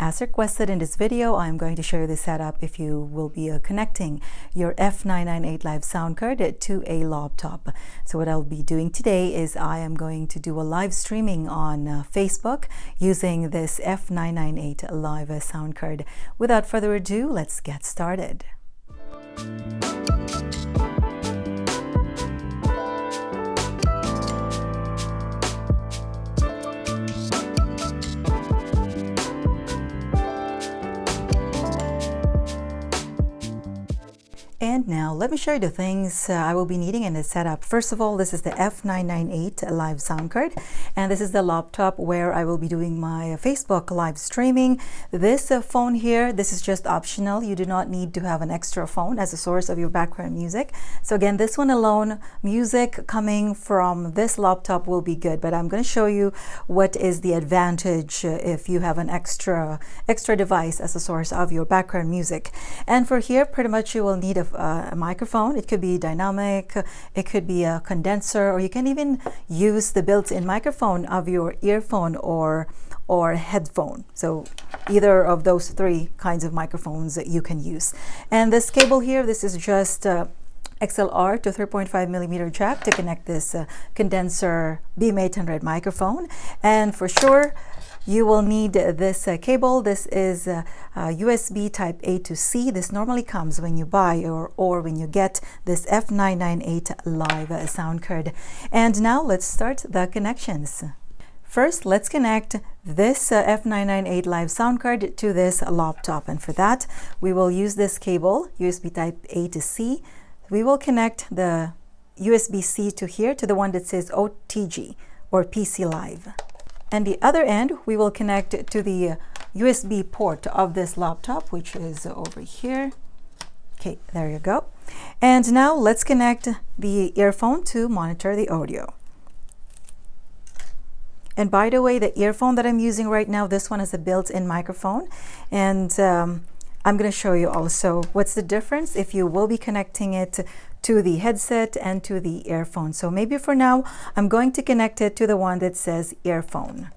As requested in this video, I'm going to show you the setup if you will be connecting your F998 live sound card to a laptop. So what I'll be doing today is I am going to do a live streaming on Facebook using this F998 live sound card. Without further ado, let's get started. And now let me show you the things I will be needing in this setup. First of all, this is the F998 live sound card, and this is the laptop where I will be doing my Facebook live streaming. This phone here, this is just optional. You do not need to have an extra phone as a source of your background music. So again, this one alone, music coming from this laptop will be good, but I'm going to show you what is the advantage if you have an extra device as a source of your background music. And for here, pretty much you will need a microphone. It could be dynamic, it could be a condenser, or you can even use the built-in microphone of your earphone or headphone. So either of those three kinds of microphones that you can use. And this cable here, this is just XLR to 3.5 millimeter jack to connect this condenser Beam 800 microphone. And for sure, you will need this cable. This is USB type A to C. This normally comes when you buy or when you get this F998 live sound card. And now let's start the connections. First, let's connect this F998 live sound card to this laptop. And for that, we will use this cable, USB type A to C. We will connect the USB-C to here, to the one that says OTG or PC Live. And the other end, we will connect it to the USB port of this laptop, which is over here. Okay, there you go. And now let's connect the earphone to monitor the audio. And by the way, the earphone that I'm using right now, this one is a built-in microphone. And I'm going to show you also what's the difference if you will be connecting it to the headset and to the earphone. So maybe for now, I'm going to connect it to the one that says earphone.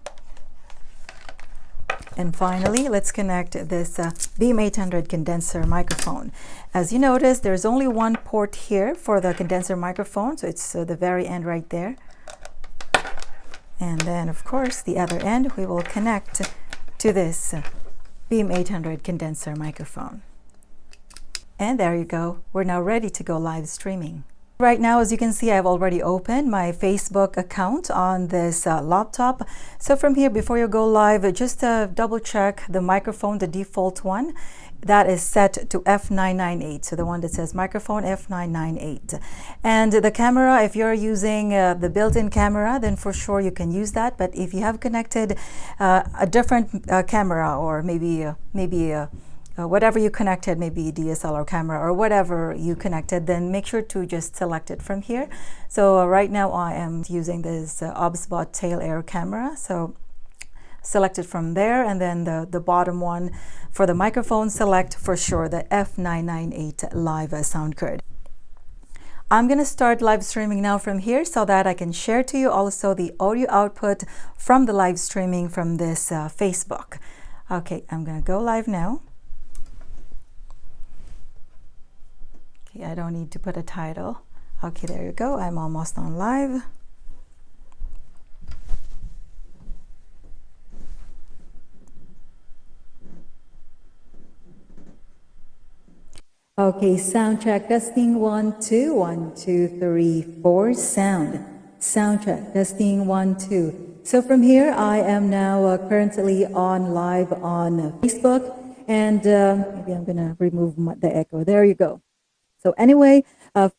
And finally, let's connect this Beam 800 condenser microphone. As you notice, there's only one port here for the condenser microphone. So it's the very end right there. And then, of course, the other end, we will connect to this Beam 800 condenser microphone. And there you go. We're now ready to go live streaming. Right now, as you can see, I've already opened my Facebook account on this laptop. So from here, before you go live, just double check the microphone, the default one. That is set to F998, so the one that says microphone F998. And the camera, if you're using the built-in camera, then for sure you can use that. But if you have connected a different camera, or maybe whatever you connected, maybe DSLR camera or whatever you connected, then make sure to just select it from here. So right now I am using this Obsbot tail air camera. So select it from there, and then the bottom one for the microphone, select for sure the F998 live sound card. I'm going to start live streaming now from here so that I can share to you also the audio output from the live streaming from this Facebook. Okay, I'm going to go live now. Okay, I don't need to put a title. Okay, there you go. I'm almost on live. Okay, sound check, testing 1 2 1 2 3 4 sound check, testing 1 2. So from here I am now currently on live on Facebook, and maybe I'm gonna remove the echo. There you go. So anyway,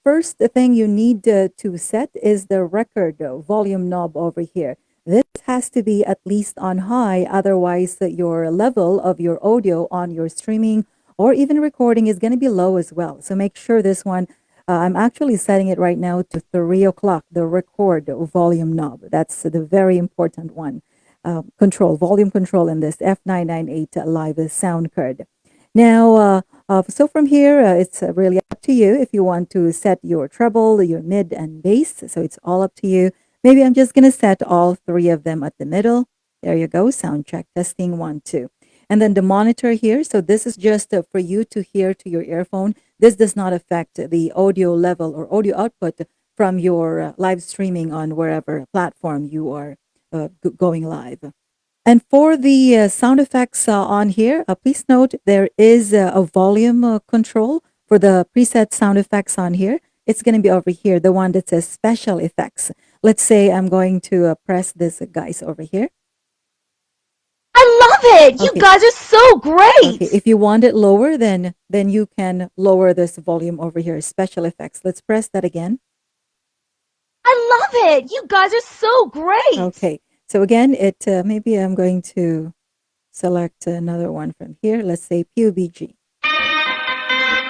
first thing you need to set is the record volume knob over here. This has to be at least on high, otherwise your level of your audio on your streaming or even recording is going to be low as well. So make sure this one, I'm actually setting it right now to 3 o'clock, the record volume knob. That's the very important one. Volume control in this F998 live sound card. Now, so from here, it's really up to you if you want to set your treble, your mid and bass. So it's all up to you. Maybe I'm just going to set all three of them at the middle. There you go. Sound check, testing 1 2. And then the monitor here, so this is just for you to hear to your earphone. This does not affect the audio level or audio output from your live streaming on wherever platform you are going live. And for the sound effects on here, please note there is a volume control for the preset sound effects on here. It's going to be over here, the one that says special effects. Let's say I'm going to press this, guys, over here. I love it. You guys are so great. Okay, if you want it lower, then you can lower this volume over here, special effects. Let's press that again. I love it. You guys are so great. Okay, so again, it maybe I'm going to select another one from here. Let's say PUBG.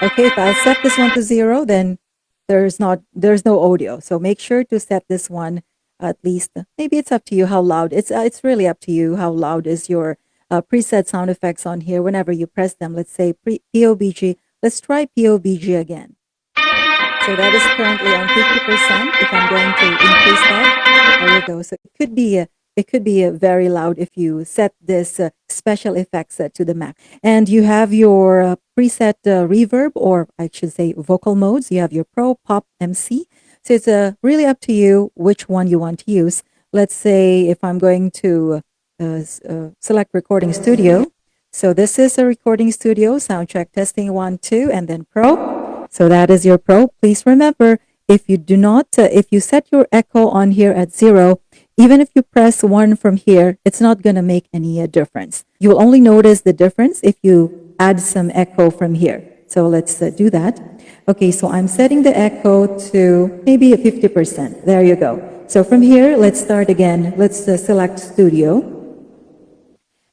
Okay, if I'll set this one to 0, then there's no audio. So make sure to set this one at least. Maybe it's up to you how loud. It's really up to you how loud is your preset sound effects on here. Whenever you press them, let's say POBG. Let's try POBG again. So that is currently on 50%. If I'm going to increase that, there we go. So it could be very loud if you set this special effects to the max. And you have your preset reverb, or I should say vocal modes. You have your Pro, Pop, MC. So it's really up to you which one you want to use. Let's say if I'm going to select Recording Studio. So this is a Recording Studio, sound check, testing 1, 2, and then Pro. So that is your Pro. Please remember, if you do not, if you set your echo on here at 0, even if you press 1 from here, it's not going to make any difference. You will only notice the difference if you add some echo from here. So let's do that. Okay, so I'm setting the echo to maybe 50%. There you go. So from here, let's start again. Let's select Studio.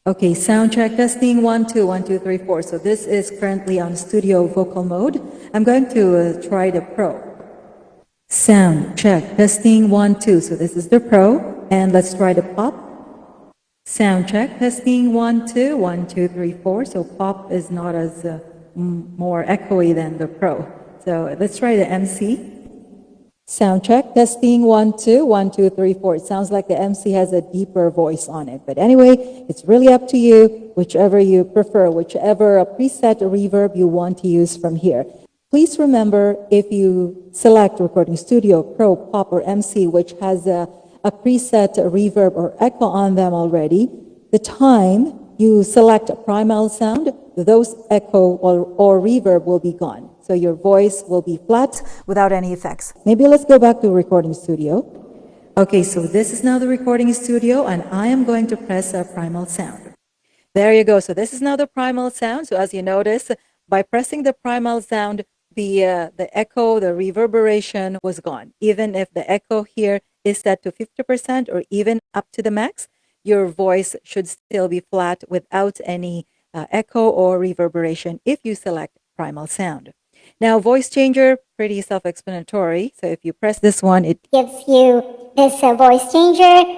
Okay, sound check, testing 1, 2, 1, 2, 3, 4. So this is currently on studio vocal mode. I'm going to try the Pro. Sound check, testing 1, 2. So this is the Pro. And let's try the Pop. Sound check, testing 1, 2, 1, 2, 3, 4. So Pop is not as more echoey than the Pro. So let's try the MC. Sound check, testing 1, 2, 1, 2, 3, 4. It sounds like the MC has a deeper voice on it. But anyway, it's really up to you, whichever you prefer, whichever preset reverb you want to use from here. Please remember, if you select Recording Studio, Pro, Pop, or MC, which has a preset reverb or echo on them already, the time you select Primal Sound, those echo or reverb will be gone. So your voice will be flat without any effects. Maybe let's go back to Recording Studio. Okay, so this is now the Recording Studio, and I am going to press Primal Sound. There you go. So this is now the Primal Sound. So as you notice, by pressing the Primal Sound, the echo, the reverberation was gone. Even if the echo here is set to 50% or even up to the max, your voice should still be flat without any echo or reverberation if you select Primal Sound. Now, voice changer, pretty self-explanatory. So if you press this one, it gives you this voice changer.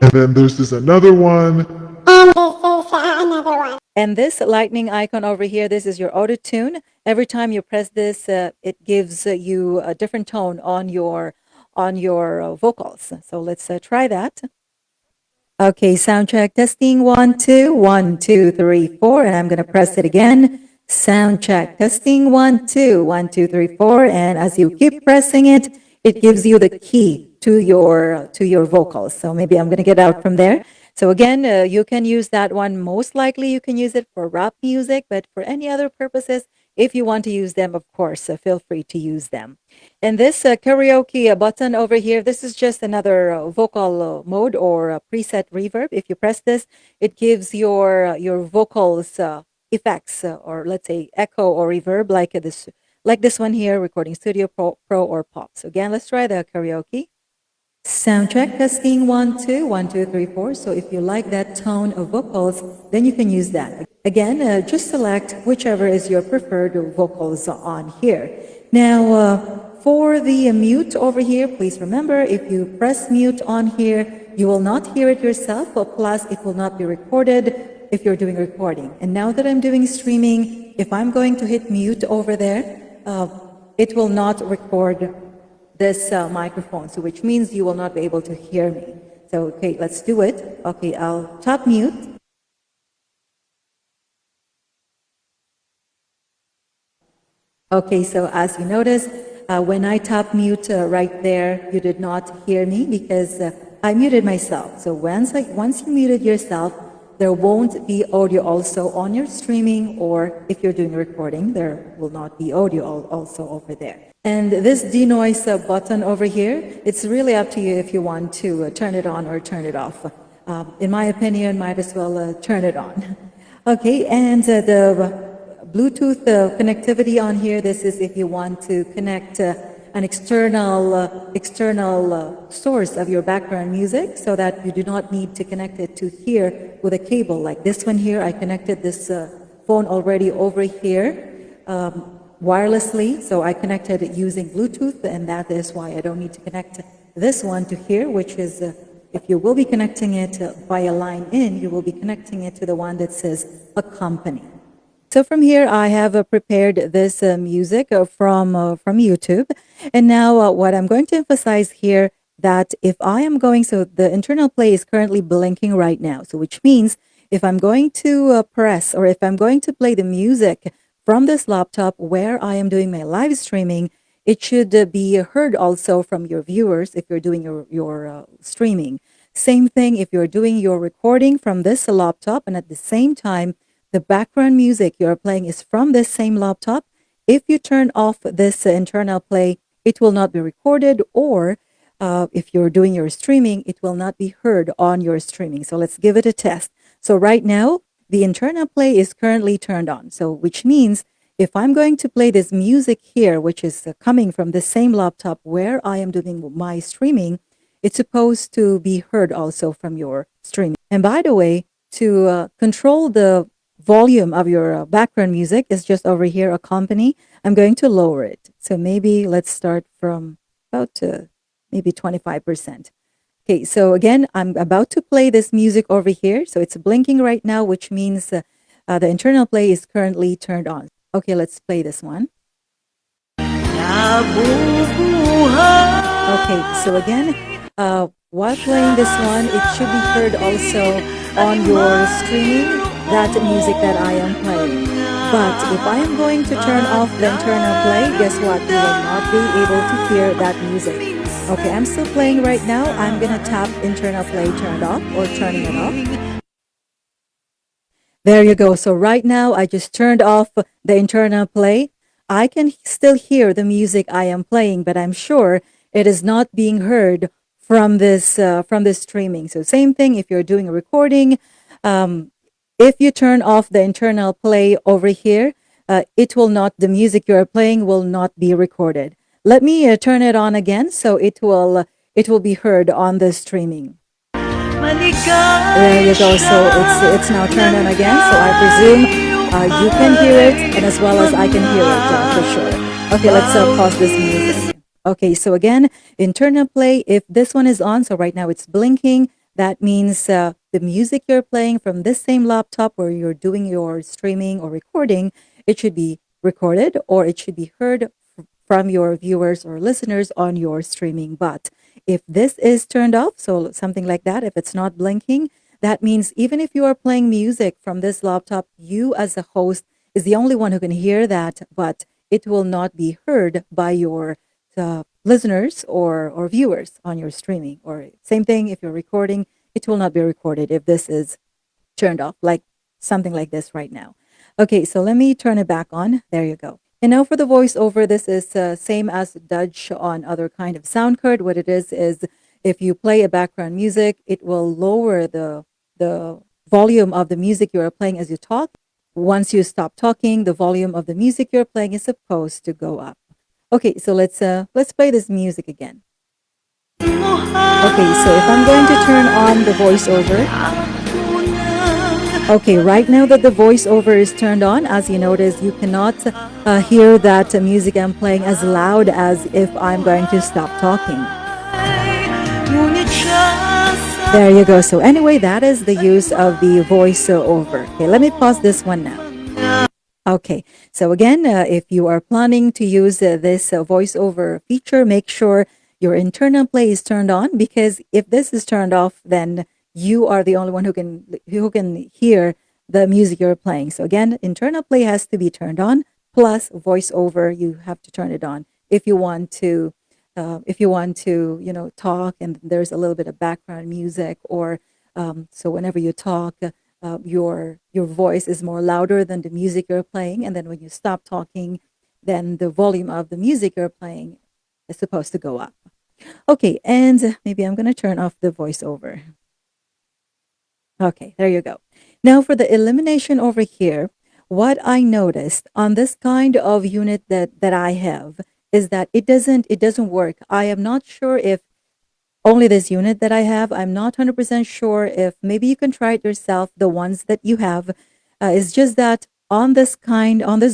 And then there's this another one. And this is another one. And this lightning icon over here, this is your auto tune. Every time you press this, it gives you a different tone on your vocals. So let's try that. Okay, sound check, testing 1, 2, 1, 2, 3, 4, and I'm going to press it again. Sound check, testing 1, 2, 1, 2, 3, 4, and as you keep pressing it, it gives you the key to your vocals. So maybe I'm going to get out from there. So again, you can use that one. Most likely you can use it for rap music, but for any other purposes, if you want to use them, of course, feel free to use them. And this karaoke button over here, this is just another vocal mode or preset reverb. If you press this, it gives your vocals effects or let's say echo or reverb like this one here, Recording Studio Pro or Pop. So again, let's try the karaoke. Sound check, testing 1, 2, 1, 2, 3, 4. So if you like that tone of vocals, then you can use that. Again, just select whichever is your preferred vocals on here. Now, for the mute over here, please remember, if you press mute on here, you will not hear it yourself, plus it will not be recorded if you're doing recording. And now that I'm doing streaming, if I'm going to hit mute over there, it will not record this microphone, so which means you will not be able to hear me. So, okay, let's do it. Okay, I'll tap mute. Okay, so as you notice, when I tap mute right there, you did not hear me because I muted myself. So once you muted yourself, there won't be audio also on your streaming, or if you're doing a recording, there will not be audio also over there. And this denoise button over here, it's really up to you if you want to turn it on or turn it off. In my opinion, might as well turn it on. Okay, and the Bluetooth connectivity on here, this is if you want to connect an external source of your background music so that you do not need to connect it to here with a cable. Like this one here, I connected this phone already over here wirelessly, so I connected it using Bluetooth, and that is why I don't need to connect this one to here, which is if you will be connecting it by a line in, you will be connecting it to the one that says Accompany. So from here, I have prepared this music from YouTube. And now what I'm going to emphasize here, that if I am going, so the internal play is currently blinking right now. So which means if I'm going to press, or if I'm going to play the music from this laptop where I am doing my live streaming, it should be heard also from your viewers if you're doing your streaming. Same thing if you're doing your recording from this laptop, and at the same time, the background music you're playing is from this same laptop. If you turn off this internal play, it will not be recorded, or if you're doing your streaming, it will not be heard on your streaming. So let's give it a test. So right now, the internal play is currently turned on. So which means if I'm going to play this music here, which is coming from the same laptop where I am doing my streaming, it's supposed to be heard also from your streaming. And by the way, to control the volume of your background music is just over here, Accompany. I'm going to lower it. So maybe let's start from about maybe 25%. Okay, so again, I'm about to play this music over here. So it's blinking right now, which means the internal play is currently turned on. Okay, let's play this one. Okay, so again, while playing this one, it should be heard also on your streaming, that music that I am playing. But if I am going to turn off the internal play, guess what? You will not be able to hear that music. Okay, I'm still playing right now. I'm gonna tap internal play turned off or turning it off. There you go. So right now, I just turned off the internal play. I can still hear the music I am playing, but I'm sure it is not being heard from this streaming. So same thing if you're doing a recording. If you turn off the internal play over here, the music you're playing will not be recorded. Let me turn it on again so it will be heard on the streaming. There you go. So it's now turned on again. So I presume you can hear it, and as well as I can hear it for sure. Okay, let's pause this music. Okay, so again, internal play, if this one is on, so right now it's blinking, that means the music you're playing from this same laptop where you're doing your streaming or recording, it should be recorded, or it should be heard from your viewers or listeners on your streaming. But if this is turned off, so something like that, if it's not blinking, that means even if you are playing music from this laptop, you as a host is the only one who can hear that, but it will not be heard by your listeners or viewers on your streaming. Or same thing, if you're recording, it will not be recorded if this is turned off, like something like this right now. Okay, so let me turn it back on. There you go. And now for the voiceover, this is same as Dutch on other kind of sound card. What it is if you play a background music, it will lower the volume of the music you are playing as you talk. Once you stop talking, the volume of the music you're playing is supposed to go up. Okay, so let's play this music again. Okay, so if I'm going to turn on the voiceover. Okay, right now that the voiceover is turned on, as you notice, you cannot hear that music I'm playing as loud as if I'm going to stop talking. There you go. So anyway, that is the use of the voiceover. Okay, let me pause this one now. Okay, so again, if you are planning to use this voiceover feature, make sure your internal play is turned on, because if this is turned off, then you are the only one who can hear the music you're playing. So again, internal play has to be turned on. plus voiceover. You have to turn it on if you want to. If you want to, talk and there's a little bit of background music, or so whenever you talk, your voice is more louder than the music you're playing, and then when you stop talking, then the volume of the music you're playing is supposed to go up. Okay, and maybe I'm going to turn off the voiceover. Okay, there you go. Now for the elimination over here, what I noticed on this kind of unit that I have is that it doesn't work. I am not sure if only this unit that I have. I'm not 100% sure if maybe you can try it yourself, the ones that you have. It's just that on this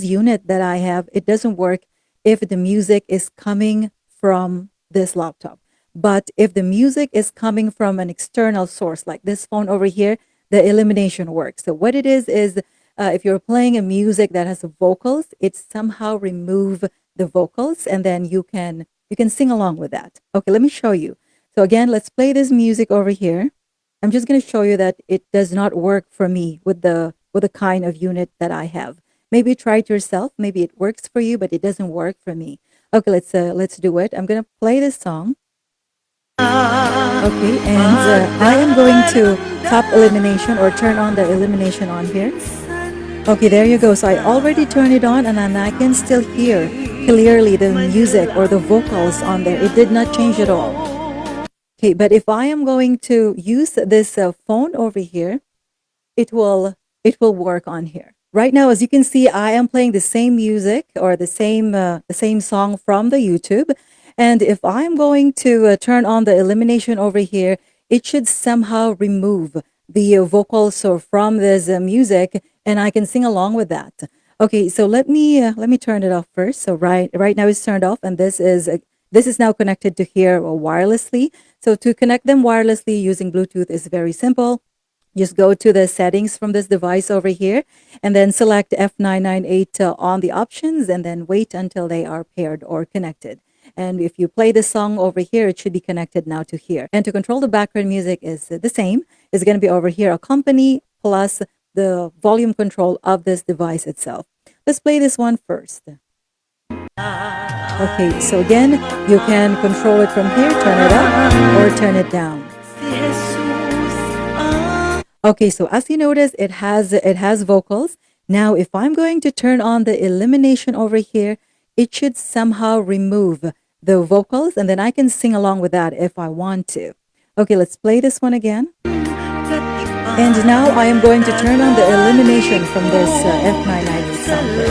unit that I have, it doesn't work if the music is coming from this laptop. But if the music is coming from an external source, like this phone over here, the elimination works. So what it is if you're playing a music that has vocals, it somehow remove the vocals, and then you can sing along with that. Okay, let me show you. So again, let's play this music over here. I'm just going to show you that it does not work for me with the kind of unit that I have. Maybe try it yourself. Maybe it works for you, but it doesn't work for me. Okay, let's do it. I'm going to play this song. Okay, and I am going to tap elimination or turn on the elimination on here. Okay, there you go. So I already turned it on, and then I can still hear clearly the music or the vocals on there. It did not change at all. Okay, but if I am going to use this phone over here, it will work on here. Right now, as you can see, I am playing the same music or the same song from the YouTube. And if I'm going to turn on the elimination over here, it should somehow remove the vocals from this music, and I can sing along with that. Okay, so let me turn it off first. So right now it's turned off, and this is now connected to here wirelessly. So to connect them wirelessly using Bluetooth is very simple. Just go to the settings from this device over here, and then select F998 on the options, and then wait until they are paired or connected. And if you play the song over here, it should be connected now to here. And to control the background music is the same. It's going to be over here, Accompany plus the volume control of this device itself. Let's play this one first. Okay, so again, you can control it from here, turn it up or turn it down. Okay, so as you notice, it has vocals. Now, if I'm going to turn on the elimination over here, it should somehow remove the vocals, and then I can sing along with that if I want to. Okay, let's play this one again. And now I am going to turn on the elimination from this F998 software.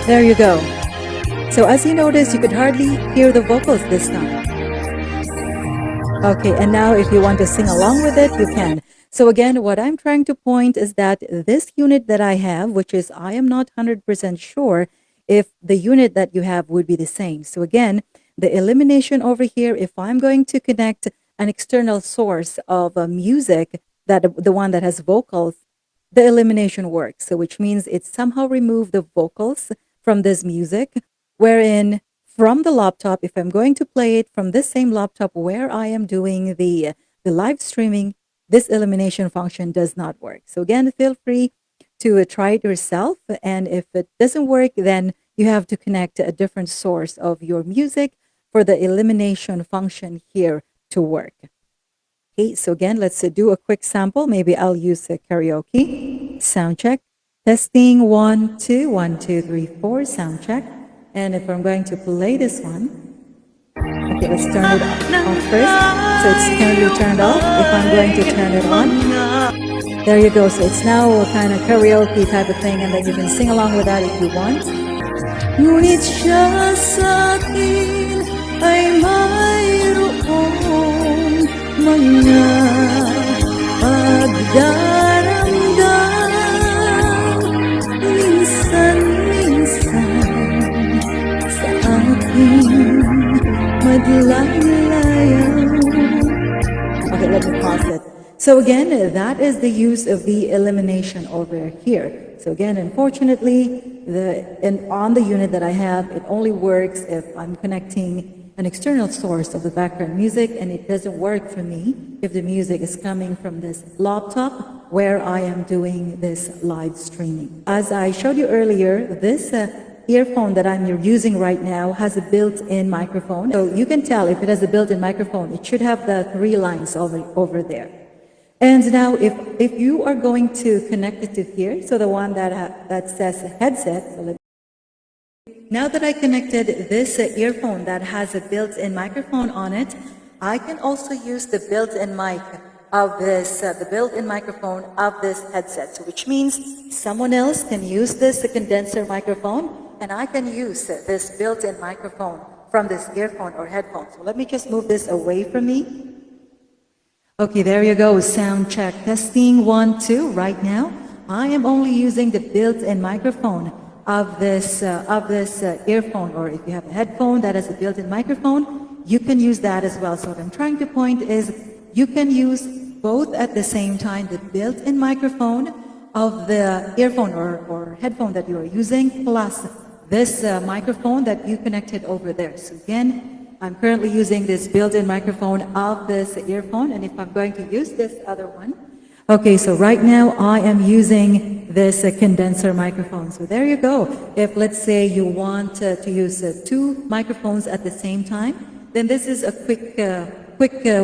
There you go. So as you notice, you could hardly hear the vocals this time. Okay, and now if you want to sing along with it, you can. So again, what I'm trying to point is that this unit that I have, which is I am not 100% sure if the unit that you have would be the same. So again, the elimination over here, if I'm going to connect an external source of music, that the one that has vocals, the elimination works. So which means it somehow removed the vocals from this music, wherein from the laptop, if I'm going to play it from this same laptop where I am doing the live streaming, this elimination function does not work. So again, feel free to try it yourself. And if it doesn't work, then you have to connect a different source of your music for the elimination function here to work. Okay, so again, let's do a quick sample. Maybe I'll use a karaoke. Sound check. Testing 1, 2, 1, 2, 3, 4. Sound check. And if I'm going to play this one, okay, let's turn it off first. So it's currently turned off. If I'm going to turn it on, there you go. So it's now a kind of karaoke type of thing, and then you can sing along with that if you want. Ngunit siya sa akin ay mayroong mga pagdaramdam minsan-minsan sa aking madlalayang. Okay, let me pause it. So again, that is the use of the elimination over here. So again, unfortunately, on the unit that I have, it only works if I'm connecting an external source of the background music, and it doesn't work for me if the music is coming from this laptop where I am doing this live streaming. As I showed you earlier, this earphone that I'm using right now has a built-in microphone. So you can tell if it has a built-in microphone, it should have the 3 lines over there. And now if you are going to connect it to here, so the one that says headset, so now that I connected this earphone that has a built-in microphone on it, I can also use the built-in mic of this, the built-in microphone of this headset. So which means someone else can use this condenser microphone, and I can use this built-in microphone from this earphone or headphone. So let me just move this away from me. Okay, there you go. Sound check, testing 1, 2. Right now, I am only using the built-in microphone of this earphone, or if you have a headphone that has a built-in microphone, you can use that as well. So what I'm trying to point is you can use both at the same time, the built-in microphone of the earphone or headphone that you are using, plus this microphone that you connected over there. So again, I'm currently using this built-in microphone of this earphone, and if I'm going to use this other one, okay, so right now I am using this condenser microphone. So there you go. If let's say you want to use 2 microphones at the same time, then this is a quick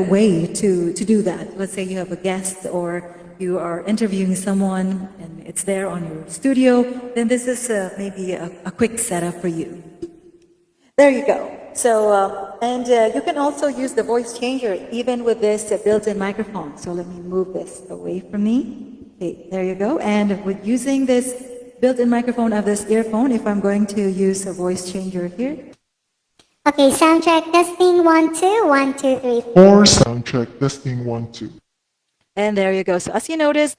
way to do that. Let's say you have a guest or you are interviewing someone and it's there on your studio, then this is maybe a quick setup for you. There you go. So, you can also use the voice changer even with this built-in microphone. So let me move this away from me. Okay, there you go. And with using this built-in microphone of this earphone, if I'm going to use a voice changer here. Okay, sound check, testing 1, 2, 1, 2, 3. 4 sound check, testing 1, 2. And there you go. So as you notice,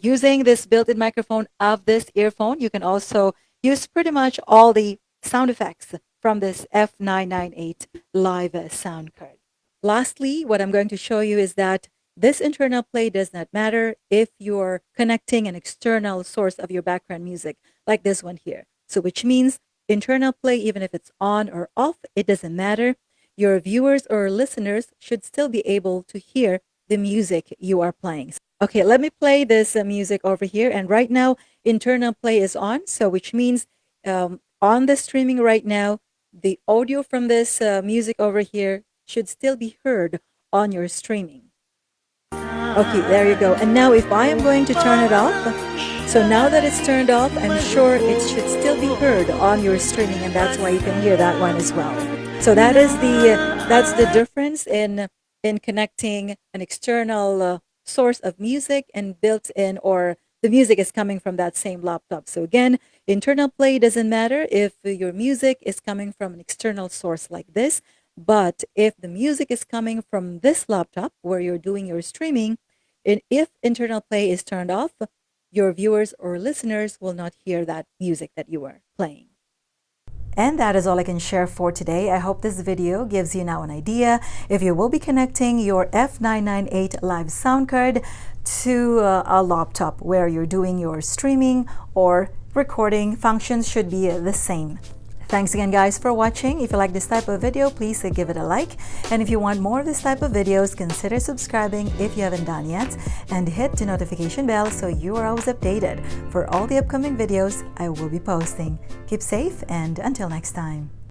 using this built-in microphone of this earphone, you can also use pretty much all the sound effects from this F998 live sound card. Lastly, what I'm going to show you is that this internal play does not matter if you're connecting an external source of your background music, like this one here. So which means internal play, even if it's on or off, it doesn't matter. Your viewers or listeners should still be able to hear the music you are playing. Okay, let me play this music over here. And right now, internal play is on. So which means on the streaming right now, the audio from this music over here should still be heard on your streaming. Okay, there you go. And now if I am going to turn it off, so now that it's turned off, I'm sure it should still be heard on your streaming, and that's why you can hear that one as well. So that is that's the difference in connecting an external source of music and built-in, or the music is coming from that same laptop. So again, internal play doesn't matter if your music is coming from an external source like this, but if the music is coming from this laptop where you're doing your streaming, and if internal play is turned off, your viewers or listeners will not hear that music that you are playing. And that is all I can share for today. I hope this video gives you now an idea if you will be connecting your F998 live sound card to a laptop where you're doing your streaming or recording. Functions should be the same. Thanks again, guys, for watching. If you like this type of video, please give it a like. And if you want more of this type of videos, consider subscribing if you haven't done yet, and hit the notification bell so you are always updated for all the upcoming videos I will be posting. Keep safe, and until next time.